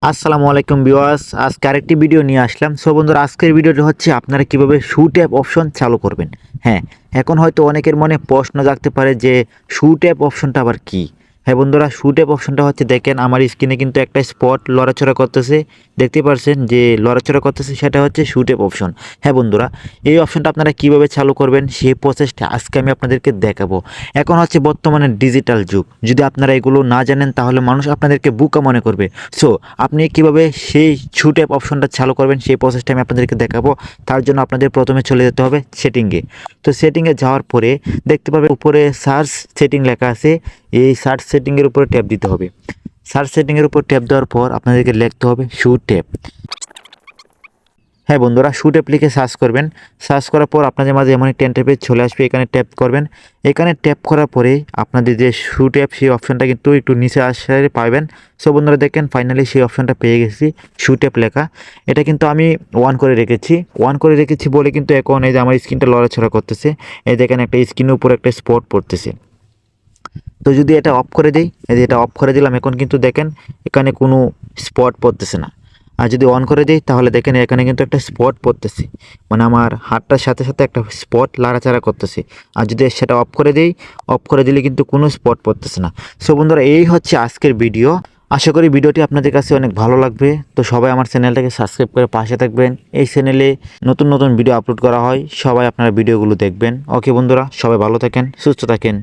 আসসালামু আলাইকুম ভিউয়ার্স, আজকে আরেকটি ভিডিও নিয়ে আসলাম। সো বন্ধুরা, আজকের ভিডিওটি হচ্ছে আপনারা কিভাবে শু ট্যাব অপশন চালু করবেন। হ্যাঁ, এখন হয়তো অনেকের মনে প্রশ্ন জাগতে পারে যে শু ট্যাব অপশনটা আবার কি। হ্যাঁ বন্ধুরা, শু ট্যাব অপশনটা হচ্ছে, দেখেন আমার স্ক্রিনে কিন্তু একটা স্পট লড়াচড়া করতেছে, দেখতে পাচ্ছেন যে লড়াচড়া করতেছে, সেটা হচ্ছে শু ট্যাব অপশন। হ্যাঁ বন্ধুরা, এই অপশনটা আপনারা কিভাবে চালু করবেন সেই প্রসেসটা আজকে আমি আপনাদেরকে দেখাবো। এখন হচ্ছে বর্তমানে ডিজিটাল যুগ, যদি আপনারা এগুলো না জানেন তাহলে মানুষ আপনাদেরকে বোকা মনে করবে। সো আপনি কিভাবে সেই শু ট্যাব অপশনটা চালু করবেন সেই প্রসেসটা আমি আপনাদেরকে দেখাবো। তার জন্য আপনাদের প্রথমে চলে যেতে হবে সেটিংয়ে। তো সেটিংয়ে যাওয়ার পরে দেখতে পাবেন উপরে সার্চ সেটিং লেখা আছে, এই সার্চ সেটিংয়ের উপরে ট্যাপ দিতে হবে। সার্চ সেটিংয়ের উপর ট্যাপ দেওয়ার পর আপনাদেরকে লিখতে হবে শু ট্যাব। হ্যাঁ বন্ধুরা, শু ট্যাব লিখে সার্চ করবেন। সার্চ করার পর আপনাদের মাঝে এমন একটা ইন্টারফেস চলে আসবে, এখানে ট্যাপ করবেন। এখানে ট্যাপ করার পরে আপনাদের যে শু ট্যাব সেই অপশনটা কিন্তু একটু নিচে আসলে পাবেন। সো বন্ধুরা দেখেন, ফাইনালি সেই অপশনটা পেয়ে গেছি, শু ট্যাব লেখা। এটা কিন্তু আমি অন করে রেখেছি। অন করে রেখেছি বলে কিন্তু এখন এই যে আমার স্ক্রিনটা লড়াছড়া করতেছে। এই দেখেন একটা স্ক্রিনের উপর একটা স্পট পড়তেছে। তো যদি এটা অফ করে দিই, এই যে এটা অফ করে দিলাম, এখন কিন্তু দেখেন এখানে কোনো স্পট পড়তেছে না। আর যদি অন করে দিই তাহলে দেখেন এখানে কিন্তু একটা স্পট পড়তেছে, মানে আমার হাতটার সাথে সাথে একটা স্পট লাড়াচাড়া করতেছে। আর যদি সেটা অফ করে দিই, অফ করে দিলে কিন্তু কোনো স্পট পড়তেছে না। সো বন্ধুরা, এই হচ্ছে আজকের ভিডিও। আশা করি ভিডিওটি আপনাদের কাছে অনেক ভালো লাগবে। তো সবাই আমার চ্যানেলটাকে সাবস্ক্রাইব করে পাশে থাকবেন। এই চ্যানেলে নতুন নতুন ভিডিও আপলোড করা হয়, সবাই আপনারা ভিডিওগুলো দেখবেন। ওকে বন্ধুরা, সবাই ভালো থাকেন, সুস্থ থাকেন।